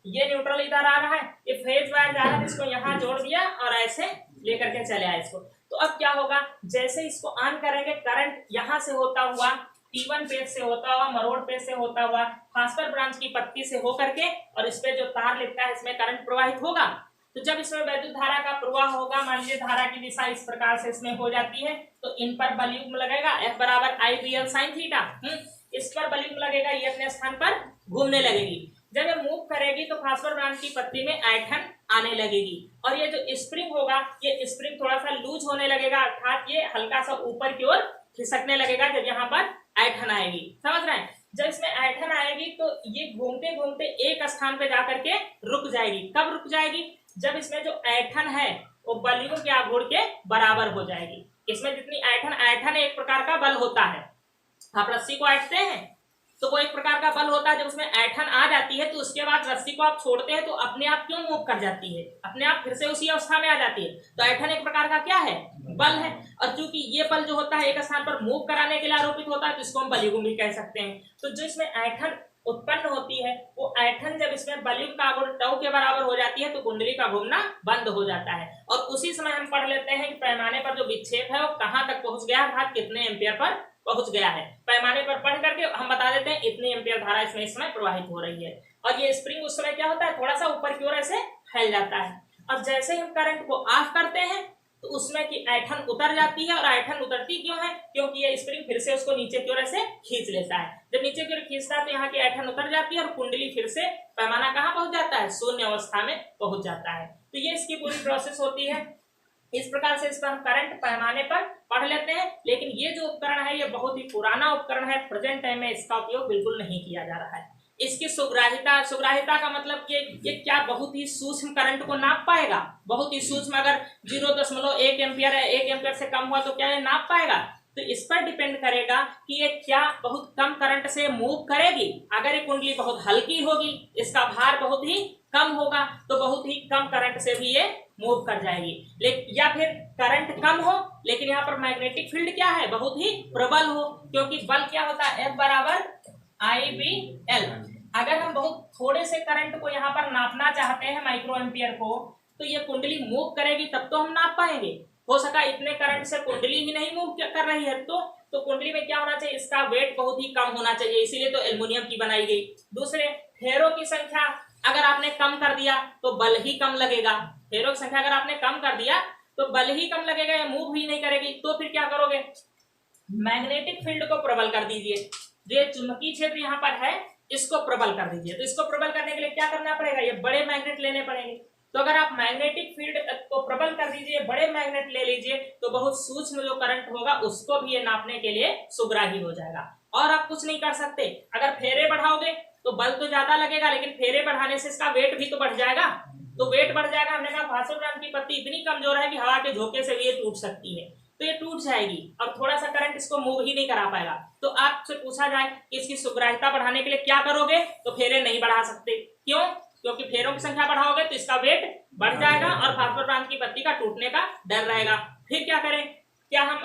ये न्यूट्रल इधर आ रहा है, ये फेज वायर जा रहा है, इसको यहाँ जोड़ दिया और ऐसे लेकर के चले आए इसको। तो अब क्या होगा, जैसे इसको ऑन करेंगे करंट यहाँ से होता हुआ T1 पेज से होता हुआ, मरोड़ पेज से होता हुआ, फास्फोरस ब्रांच की पत्ती से हो करके और इस पे जो तार लिखता है इसमें करंट प्रवाहित होगा। तो जब इसमें वैद्युत धारा का प्रवाह होगा, मान लीजिए धारा की दिशा इस प्रकार से इसमें हो जाती है तो इन पर बल युग्म लगेगा F बराबर IBL sin थीटा। इस पर बल युग्म लगेगा, ये अपने स्थान पर घूमने लगेगी। जब ये मूव करेगी तो फास्फोरस ब्रांच की पत्ती में ऐठन आने लगेगी और ये जो स्प्रिंग होगा ये स्प्रिंग थोड़ा सा लूज होने लगेगा, अर्थात ये हल्का सा ऊपर की ओर खिसकने लगेगा जब यहाँ पर ऐठन आएगी। समझ रहे हैं? जब इसमें ऐठन आएगी तो ये घूमते घूमते एक स्थान पे जाकर के रुक जाएगी। कब रुक जाएगी? जब इसमें जो ऐठन है वो बल युग्म के आघूर्ण के बराबर हो जाएगी। इसमें जितनी ऐठन एक प्रकार का बल होता है, आप रस्सी को ऐंठते हैं तो वो एक प्रकार का बल होता है। जब उसमें ऐठन आ जाती है तो उसके बाद रस्सी को आप छोड़ते हैं तो अपने आप क्यों मूव कर जाती है, अपने आप फिर से उसी अवस्था में आ जाती है। तो ऐठन एक प्रकार का क्या है, बल है। और चूंकि ये बल जो होता है एक स्थान पर मूव कराने के लिए आरोपित होता है तो इसको हम बल युग्म भी कह सकते हैं। तो जो इसमें ऐठन उत्पन्न होती है, वो ऐठन जब इसमें बलयुक्त का आघूर्ण टाउ के बराबर हो जाती है तो कुंडली का घूमना बंद हो जाता है। और उसी समय हम पढ़ लेते हैं कि पैमाने पर जो विक्षेप है वो कहां तक पहुंच गया है, कितने एम्पियर पर पहुंच गया है। पैमाने पर पढ़ करके हम बता देते हैं इतनी एम्पियर धारा इसमें इस समय प्रवाहित हो रही है। और ये स्प्रिंग उस समय क्या होता है, थोड़ा सा ऊपर की ओर ऐसे फैल जाता है। और जैसे ही हम करंट को ऑफ करते हैं तो उसमें की ऐठन उतर जाती है। और ऐठन उतरती क्यों है, क्योंकि ये स्प्रिंग फिर से उसको नीचे की ओर ऐसे खींच लेता है। जब नीचे की ओर खींचता है तो यहाँ की ऐठन उतर जाती है और कुंडली फिर से पैमाना कहाँ पहुंच जाता है, शून्य अवस्था में पहुंच जाता है। तो ये इसकी पूरी प्रोसेस होती है। इस प्रकार से इस पर हम करंट पैमाने पर पढ़ लेते हैं। लेकिन ये जो उपकरण है ये बहुत ही पुराना उपकरण है, प्रेजेंट टाइम में इसका उपयोग बिल्कुल नहीं किया जा रहा है। इसकी सुग्राहिता, सुग्राहिता का मतलब कि ये क्या बहुत ही सूक्ष्म करंट को नाप पाएगा, बहुत ही सूक्ष्म। अगर 0.1 एम्पियर है, 1 एम्पियर से कम हुआ तो क्या ये नाप पाएगा, तो इस पर डिपेंड करेगा कि ये क्या बहुत कम करंट से मूव करेगी। अगर ये कुंडली बहुत हल्की होगी, इसका भार बहुत ही कम होगा तो बहुत ही कम करंट से भी ये मूव कर जाएगी। लेकिन या फिर करंट कम हो लेकिन यहाँ पर मैग्नेटिक फील्ड क्या है, बहुत ही प्रबल हो, क्योंकि बल क्या होता है, F बराबर IBL। अगर हम बहुत थोड़े से करंट को यहाँ पर नापना चाहते हैं, माइक्रो एम्पियर को, तो ये कुंडली मूव करेगी तब तो हम नाप पाएंगे। हो सका इतने करंट से कुंडली ही नहीं मूव कर रही है तो कुंडली में क्या होना चाहिए, इसका वेट बहुत ही कम होना चाहिए, इसीलिए तो एल्युमिनियम की बनाई गई। दूसरे, फेरों की संख्या अगर आपने कम कर दिया तो बल ही कम लगेगा। फेरों की संख्या अगर आपने कम कर दिया तो बल ही कम लगेगा, या मूव ही नहीं करेगी। तो फिर क्या करोगे, मैग्नेटिक फील्ड को प्रबल कर दीजिए। जो चुंबकीय क्षेत्र यहाँ पर है इसको प्रबल कर दीजिए। तो इसको प्रबल करने के लिए क्या करना पड़ेगा, ये बड़े मैग्नेट लेने पड़ेंगे। तो अगर आप मैग्नेटिक फील्ड को प्रबल कर दीजिए, बड़े मैग्नेट ले लीजिए, तो बहुत सूक्ष्म जो करंट होगा उसको भी ये नापने के लिए सुग्राही हो जाएगा। और आप कुछ नहीं कर सकते, अगर फेरे बढ़ाओगे तो बल तो ज्यादा लगेगा, लेकिन फेरे बढ़ाने से इसका वेट भी तो बढ़ जाएगा। तो वेट बढ़ जाएगा। हमने कहा फास्फोग्राम की पत्ती इतनी कमजोर है कि हवा के झोंके से भी ये टूट सकती है, तो ये टूट जाएगी और थोड़ा सा करंट इसको मूव ही नहीं करा पाएगा। तो आपसे पूछा जाए कि इसकी सुग्राहिता बढ़ाने के लिए क्या करोगे, तो फेरे नहीं बढ़ा सकते। क्यों, क्योंकि फेरों की संख्या बढ़ाओगे तो इसका वेट बढ़ जाएगा और फास्फोग्राम की पत्ती का टूटने का डर रहेगा। फिर क्या करें, क्या हम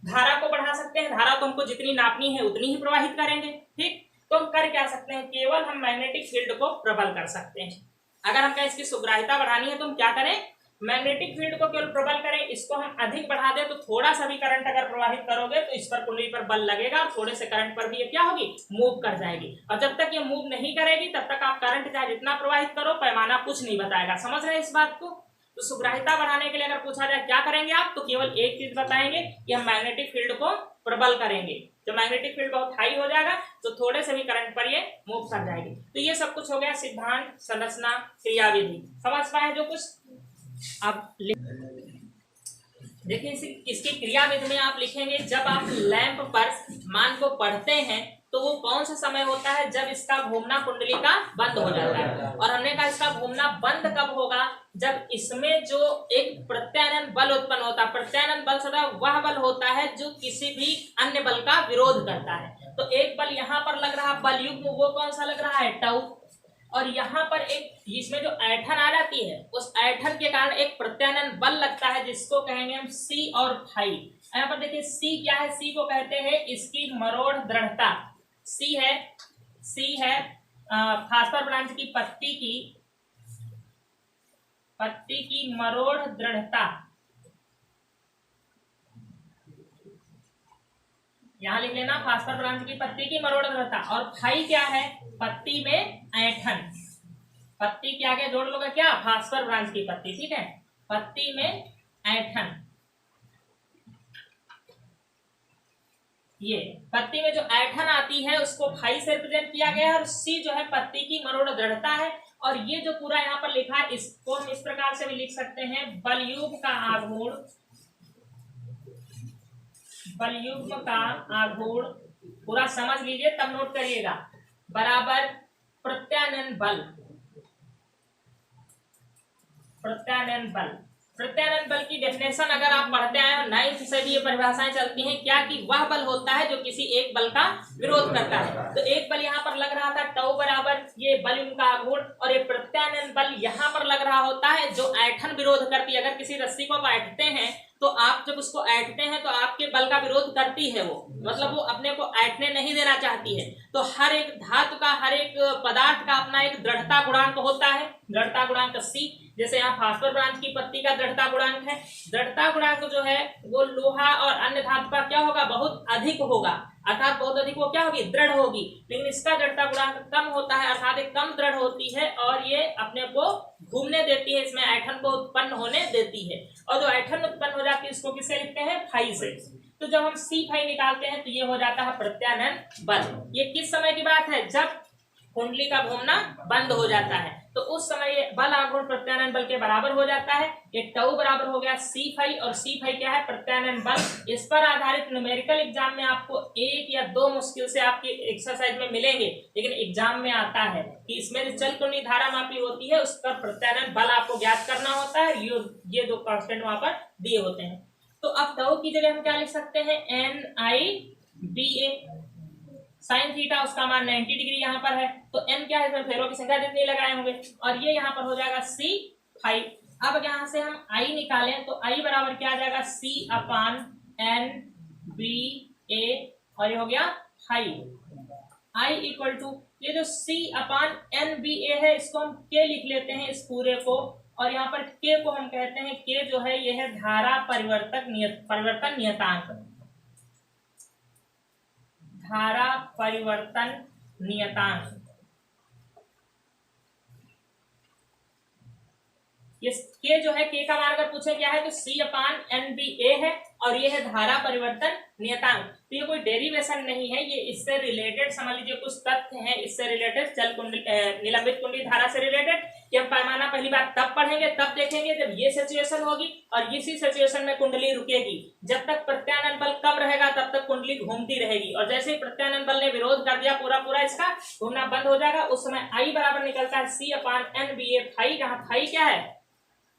धारा को बढ़ा सकते हैं? धारा तो हमको जितनी नापनी है उतनी ही प्रवाहित करेंगे। ठीक, तो हम कर क्या सकते हैं, केवल हम मैग्नेटिक फील्ड को प्रबल कर सकते हैं। अगर हम कहें इसकी सुग्राहिता बढ़ानी है तो हम क्या करें, मैग्नेटिक फील्ड को केवल प्रबल करें। इसको हम अधिक बढ़ा दें तो थोड़ा सा भी करंट अगर प्रवाहित करोगे तो इस पर कुंडली पर बल लगेगा, थोड़े से करंट पर भी ये क्या होगी, मूव कर जाएगी। और जब तक ये मूव नहीं करेगी तब तक आप करंट चाहे जितना प्रवाहित करो, पैमाना कुछ नहीं बताएगा। समझ रहे हैं इस बात को? तो सुग्राहिता बढ़ाने के लिए अगर पूछा जाए क्या करेंगे आप, तो केवल एक चीज बताएंगे कि हम मैग्नेटिक फील्ड को प्रबल करेंगे। जब मैग्नेटिक फील्ड बहुत हाई हो जाएगा तो थोड़े से भी करंट पर ये मूव कर जाएगी। तो ये सब कुछ हो गया सिद्धांत, संरचना, क्रियाविधि। समझ पाए जो कुछ? आप देखिए इसकी क्रियाविधि में आप लिखेंगे, जब आप लैंप पर मान को पढ़ते हैं तो वो कौन सा समय होता है, जब इसका घूमना कुंडली का बंद हो जाता है। और हमने कहा इसका घूमना बंद कब होगा, जब इसमें जो एक प्रत्यानयन बल उत्पन्न होता है। प्रत्यानयन बल सदा वह बल होता है जो किसी भी अन्य बल का विरोध करता है। तो एक बल यहाँ पर लग रहा है बल युग्म, वो कौन सा लग रहा है, टाउ। और यहाँ पर एक इसमें जो ऐठन आ जाती है उस ऐठन के कारण एक प्रत्यानयन बल लगता है जिसको कहेंगे हम सी और फाई। यहाँ पर देखिए सी क्या है, सी को कहते हैं इसकी मरोड़ दृढ़ता। सी है फास्फोरस ब्रांच की पत्ती की मरोड़ दृढ़ता। यहाँ लिख लेना फास्फोरस ब्रांच की पत्ती की मरोड़ दृढ़ता। और फाई क्या है, पत्ती में ऐठन। पत्ती के आगे जोड़ लोगे क्या, फास्फोरस ब्रांच की पत्ती। ठीक है, पत्ती में ऐठन। ये पत्ती में जो ऐठन आती है उसको फाई से रिप्रेजेंट किया गया है। और सी जो है पत्ती की मरोड़ दृढ़ता है। और ये जो पूरा यहाँ पर लिखा है इसको हम इस प्रकार से भी लिख सकते हैं, बलयुग्म का आघूर्ण, बलयुग्म का आघूर्ण पूरा समझ लीजिए तब नोट करिएगा, बराबर प्रत्यानयन बल। प्रत्यानयन बल, प्रत्यानयन बल की डेफिनेशन अगर आप पढ़ते आए हो 9th से भी ये परिभाषाएं चलती हैं क्या, कि वह बल होता है जो किसी एक बल का विरोध करता है। तो एक बल यहाँ पर लग रहा था टाउ बराबर ये बलयुग्म का आघूर्ण, और ये प्रत्यानयन बल यहाँ पर लग रहा होता है जो ऐठन विरोध करती है। अगर किसी रस्सी को आप ऐठते हैं तो आप जब उसको ऐंठते हैं तो आपके बल का विरोध करती है वो, मतलब वो अपने को ऐंठने नहीं देना चाहती है। तो हर एक धातु का, हर एक पदार्थ का अपना एक दृढ़ता गुणांक होता है, दृढ़ता गुणांक C। जैसे यहाँ फास्फोरस ब्रांच की पत्ती का दृढ़ता गुणांक है। दृढ़ता गुणांक जो है वो लोहा और अन्य धातु का क्या होगा, बहुत अधिक होगा, अर्थात बहुत अधिक वो क्या होगी, दृढ़ होगी। लेकिन इसका दृढ़ता गुणांक कम होता है, अर्थात एक कम दृढ़ होती है और ये अपने को घूमने देती है, इसमें ऐंठन को उत्पन्न होने देती है। और जो ऐंठन उत्पन्न हो जाती है इसको किससे लिखते हैं, फाई से। तो जब हम C फाई निकालते हैं तो ये हो जाता है प्रत्यानयन बल। ये किस समय की बात है, जब कुंडली का घूमना बंद हो जाता है, तो उस समय ये बल आघूर्ण प्रत्यानयन बल के बराबर हो जाता है। ये टाउ बराबर हो गया C फाई, और C फाई क्या है, प्रत्यानयन बल। इस पर आधारित न्यूमेरिकल एग्जाम में आपको 1 या 2 मुश्किल से आपकी एक्सरसाइज में मिलेंगे, लेकिन एग्जाम में आता है कि इसमें जो चल कुंडली धारा मापी होती है उस पर प्रत्यानयन बल आपको ज्ञात करना होता है। ये 2 कांस्टेंट वहां पर दिए होते हैं। तो अब टाउ की जगह हम क्या लिख सकते हैं, NIBA। साइन थीटा उसका मान 90 डिग्री यहाँ पर है, तो n क्या है, इसमें फेरों की संख्या जितनी लगाए होंगे, और ये यहाँ पर हो जाएगा C फाई। अब यहाँ से हम I निकालें तो I बराबर क्या आ जाएगा, C अपान NBA, और ये हो गया फाई। I इक्वल टू ये जो C अपान NBA है इसको हम K लिख लेते हैं इस पूरे को, और यहाँ पर K को हम कहते हैं, K जो है यह है धारा परिवर्तन नियतांक, धारा परिवर्तन नियतांक। ये K जो है, K का मान अगर पूछे क्या है तो C अपान NBA है, और ये है धारा परिवर्तन नियतांक। तो ये कोई डेरिवेशन नहीं है, ये इससे रिलेटेड समझ लीजिए कुछ तथ्य हैं, इससे रिलेटेड चल कुंडली निलंबित कुंडली धारा से रिलेटेड। कि हम पैमाना पहली बार तब पढ़ेंगे, तब देखेंगे जब ये सिचुएशन होगी, और इसी सिचुएशन में कुंडली रुकेगी। जब तक प्रत्यानयन बल कम रहेगा तब तक कुंडली घूमती रहेगी, और जैसे ही प्रत्यानयन बल ने विरोध कर दिया पूरा इसका घूमना बंद हो जाएगा। उस समय I बराबर निकलता है C अपान NBA फाई, जहाँ फाई क्या है,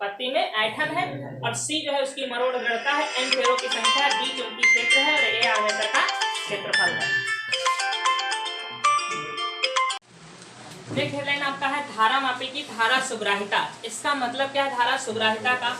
पत्ती में ऐंठन है, और C जो है उसकी मरोड़ दृढ़ता है, N फेरों की संख्या, D चुंबकीय क्षेत्र है, और A आर्मेचर का क्षेत्रफल है। नेक्स्ट हेडलाइन आपका है धारा मापी की धारा सुग्राहिता। इसका मतलब क्या है धारा सुग्राहिता का,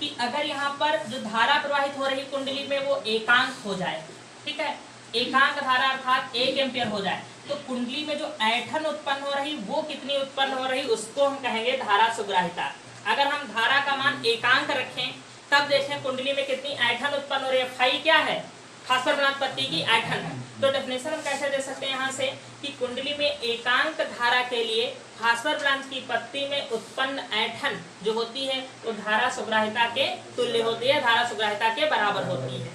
कि अगर यहाँ पर जो धारा प्रवाहित हो रही कुंडली में वो एकांक हो जाए, ठीक है, एकांक धारा अर्थात 1 एम्पियर हो जाए, तो कुंडली में जो ऐंठन उत्पन्न हो रही वो कितनी उत्पन्न हो रही उसको हम कहेंगे धारा सुग्राहिता। अगर हम धारा का मान एकांक रखें तब देखें कुंडली में कितनी ऐंठन उत्पन्न हो रही है। फाई क्या है, फास्फोरस ब्रांच पत्ती की ऐंठन है। तो डेफिनेशन हम कैसे दे सकते हैं यहाँ से, कि कुंडली में एकांक धारा के लिए फास्फोरस ब्रांच की पत्ती में उत्पन्न ऐंठन जो होती है वो धारा सुग्राहिता के तुल्य होती है, धारा सुग्राहिता के बराबर होती है।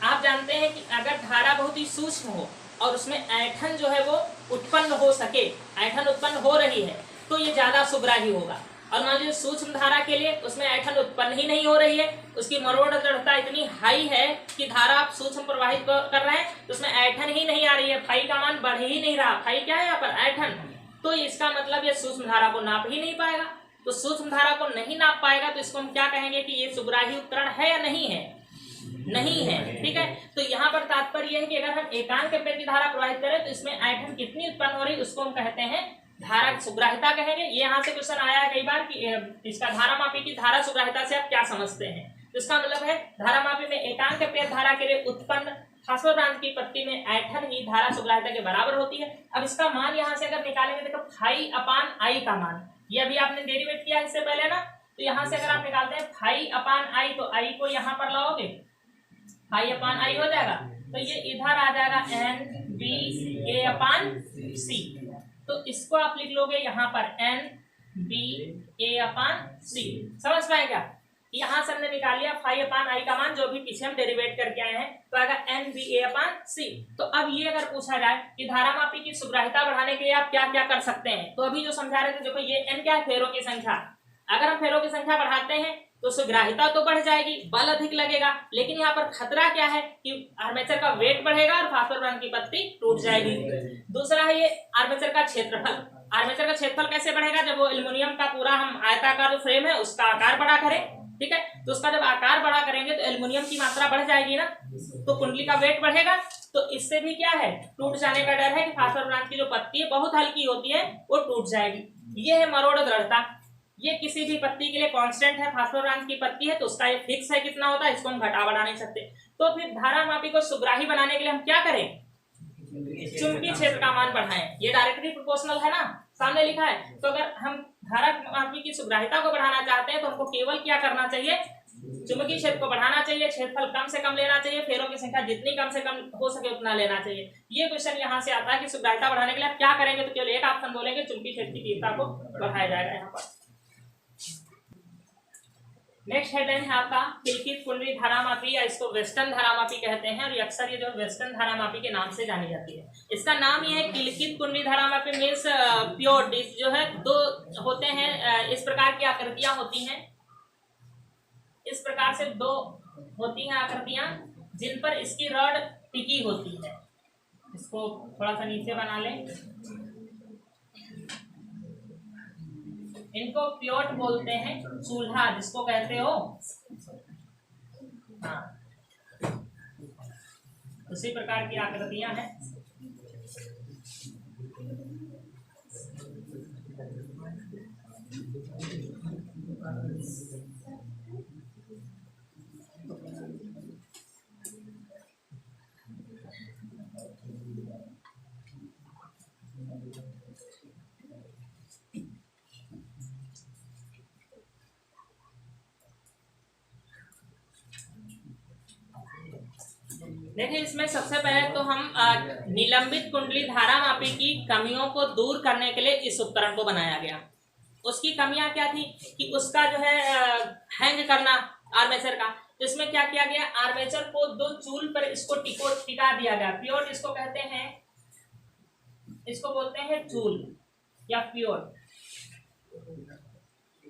आप जानते हैं कि अगर धारा बहुत ही सूक्ष्म हो और उसमें ऐंठन जो है वो उत्पन्न हो सके, ऐंठन उत्पन्न हो रही है तो ये ज्यादा सुग्राही होगा। और मान लीजिए सूक्ष्म धारा के लिए उसमें ऐंठन उत्पन्न ही नहीं हो रही है, उसकी मरोड़ दृढ़ता इतनी हाई है कि धारा आप सूक्ष्म प्रवाहित कर रहे हैं तो उसमें ऐंठन ही नहीं आ रही है, फाई का मान बढ़ ही नहीं रहा। फाई क्या है यहाँ पर, ऐंठन। तो इसका मतलब ये सूक्ष्म धारा को नाप ही नहीं पाएगा। तो सूक्ष्म धारा को नहीं नाप पाएगा तो इसको हम क्या कहेंगे कि ये सुग्राही उपकरण है या नहीं है, नहीं है, ठीक है। तो यहाँ पर तात्पर्य यह है कि अगर हम एकांक एम्पीयर की धारा प्रवाहित करें तो इसमें ऐंठन कितनी उत्पन्न हो रही उसको हम कहते हैं धारा सुग्राहिता कहेंगे। ये यहाँ से क्वेश्चन आया है कई बार कि इसका धारा मापी की धारा सुग्राहिता से आप क्या समझते हैं। तो इसका मतलब है धारा मापी में एकांक एम्पीयर धारा के लिए उत्पन्न फास्फोरस ब्रांच की पत्ती में ऐंठन ही धारा सुग्राहिता के बराबर होती है। अब इसका मान यहाँ से अगर निकालेंगे, देखो फाई अपान आई का मान, ये अभी आपने डेरिवेट किया इससे पहले ना, तो यहाँ से अगर आप निकालते हैं फाई अपान आई तो आई को यहाँ पर लाओगे, फाई अपान आई हो जाएगा, तो ये इधर आ जाएगा एन बी ए अपान सी। तो इसको आप लिख लोगे यहाँ पर एन बी ए अपान सी। समझ पाए क्या, यहाँ से हमने निकाल लिया फाई अपान आई का मान जो भी पीछे हम डेरिवेट करके आए हैं, तो आएगा एन बी ए अपान सी। तो अब ये अगर पूछा जाए कि धारा मापी की सुग्राहिता बढ़ाने के लिए आप क्या क्या कर सकते हैं, तो अभी जो समझा रहे थे, देखो ये एन क्या है, फेरों की संख्या। अगर हम फेरों की संख्या बढ़ाते हैं तो सुग्राहिता तो बढ़ जाएगी, बल अधिक लगेगा, लेकिन यहाँ पर खतरा क्या है कि आर्मेचर का वेट बढ़ेगा और फास्फोरस ब्रांच की पत्ती टूट जाएगी। दूसरा है ये आर्मेचर का क्षेत्रफल। आर्मेचर का क्षेत्रफल कैसे बढ़ेगा, जब वो एल्युमिनियम का पूरा हम आयताकार जो फ्रेम है उसका आकार बड़ा करें, ठीक है, तो उसका जब आकार बड़ा करेंगे तो एल्युमिनियम की मात्रा बढ़ जाएगी ना, तो कुंडली का वेट बढ़ेगा। तो इससे भी क्या है, टूट जाने का डर है कि फास्फोरस ब्रांच की जो पत्ती है बहुत हल्की होती है वो टूट जाएगी। ये है मरोड़ दृढ़ता। ये किसी भी पत्ती के लिए कांस्टेंट है, फास्फोरांच की पत्ती है तो उसका ये फिक्स है कितना होता है, इसको हम घटा बढ़ा नहीं सकते। तो फिर धारामापी को सुग्राही बनाने के लिए हम क्या करें, चुंबकीय क्षेत्र का मान बढ़ाएं। ये डायरेक्टली प्रोपोर्शनल है ना, सामने लिखा है। तो अगर हम धारामापी की सुग्राहिता को बढ़ाना चाहते हैं तो हमको केवल क्या करना चाहिए, चुंबकीय क्षेत्र को बढ़ाना चाहिए, क्षेत्रफल कम से कम लेना चाहिए, फेरों की संख्या जितनी कम से कम हो सके उतना लेना चाहिए। ये क्वेश्चन यहाँ से आता है कि सुग्राहिता बढ़ाने के लिए आप क्या करेंगे, तो केवल एक ऑप्शन बोलेंगे, चुंबकीय क्षेत्र की तीव्रता को बढ़ाया जाएगा यहाँ पर। नेक्स्ट हेडलाइन है आपका किलकित कुंडली धारामापी, या इसको वेस्टर्न धारामापी कहते हैं, और ये अक्सर ये जो वेस्टर्न धारामापी के नाम से जानी जाती है। इसका नाम ये है किलकित कुंडली धारामापी, मीन्स प्योर डिस्क जो है दो होते हैं, इस प्रकार की आकृतियां होती हैं, इस प्रकार से दो होती हैं आकृतियां जिन पर इसकी रॉड टिकी होती है। इसको थोड़ा सा नीचे बना लें। इनको प्योट बोलते हैं, चूल्हा जिसको कहते हो, हाँ उसी प्रकार की आकृतियां हैं। देखिए इसमें सबसे पहले तो हम निलंबित कुंडली धारामापी की कमियों को दूर करने के लिए इस उपकरण को बनाया गया। उसकी कमियां क्या थी कि उसका जो है हैंग करना आर्मेचर का, तो इसमें क्या किया गया, आर्मेचर को दो चूल पर इसको टिका दिया गया। प्योट इसको कहते हैं, इसको बोलते हैं चूल या प्योट,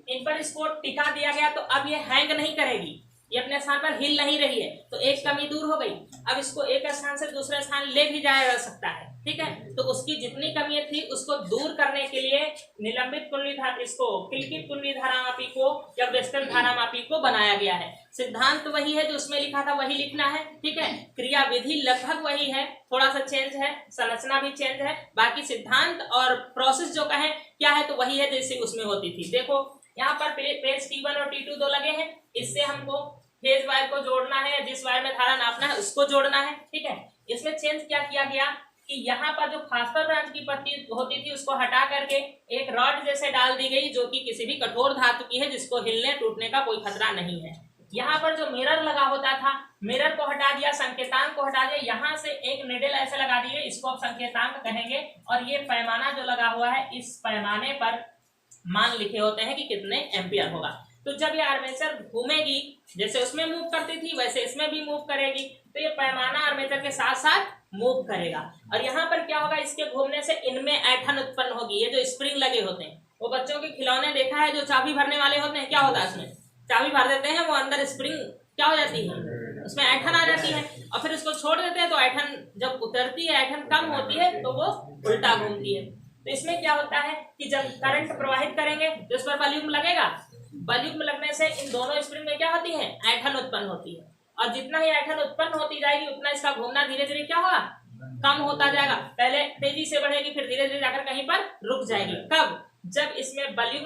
इन पर इसको टिका दिया गया। तो अब ये हैंग नहीं करेगी, ये अपने स्थान पर हिल नहीं रही है, तो एक कमी दूर हो गई। अब इसको एक स्थान से दूसरे स्थान ले भी जाया जा सकता है, ठीक है। तो उसकी जितनी कमियां थी उसको दूर करने के लिए निलंबित कुंडली इसको किलकित कुंडली धारामापी को या वेस्टर्न धारामापी को बनाया गया है। सिद्धांत वही है जो उसमें लिखा था, वही लिखना है, ठीक है। क्रियाविधि लगभग वही है, थोड़ा सा चेंज है, संरचना भी चेंज है, बाकी सिद्धांत और प्रोसेस जो कहें क्या है तो वही है जैसे उसमें होती थी। देखो यहाँ पर पेज T1 और T2 दो लगे हैं, इससे हमको फेज वायर को जोड़ना है, या जिस वायर में धारा नापना है उसको जोड़ना है, ठीक है। इसमें चेंज क्या किया गया कि यहाँ पर जो फास्फोरांच की पत्ती होती थी उसको हटा करके एक रॉड जैसे डाल दी गई, जो कि किसी भी कठोर धातु की है, जिसको हिलने टूटने का कोई खतरा नहीं है। यहाँ पर जो मिरर लगा होता था, मिरर को हटा दिया, संकेतांक को हटा दिया, यहाँ से एक निडल ऐसे लगा दिए, इसको आप संकेतांक कहेंगे। और ये पैमाना जो लगा हुआ है, इस पैमाने पर मान लिखे होते हैं कि कितने एम्पियर होगा। तो जब ये आर्मेचर घूमेगी, जैसे उसमें मूव करती थी वैसे इसमें भी मूव करेगी, तो ये पैमाना आर्मेचर के साथ साथ मूव करेगा। और यहाँ पर क्या होगा, इसके घूमने से इनमें ऐठन उत्पन्न होगी। ये जो स्प्रिंग लगे होते हैं, वो बच्चों के खिलौने देखा है जो चाबी भरने वाले होते हैं, क्या होता है उसमें चाबी भर देते हैं, वो अंदर स्प्रिंग क्या हो जाती है, उसमें ऐठन आ जाती है, और फिर उसको छोड़ देते हैं तो ऐठन जब उतरती है, ऐठन कम होती है तो वो उल्टा घूमती है। तो इसमें क्या होता है कि जब करंट प्रवाहित करेंगे तो इस पर वॉल्यूम लगेगा, वॉल्यूम लगने से इन दोनों स्प्रिंग में क्या होती है, ऐठन उत्पन्न होती है। और जितना ही ऐठन उत्पन्न होती जाएगी उतना इसका घूमना धीरे धीरे क्या होगा, कम होता जाएगा। पहले तेजी से बढ़ेगी, फिर धीरे धीरे जाकर कहीं पर रुक जाएगी। कब, जब इसमें वॉल्यूम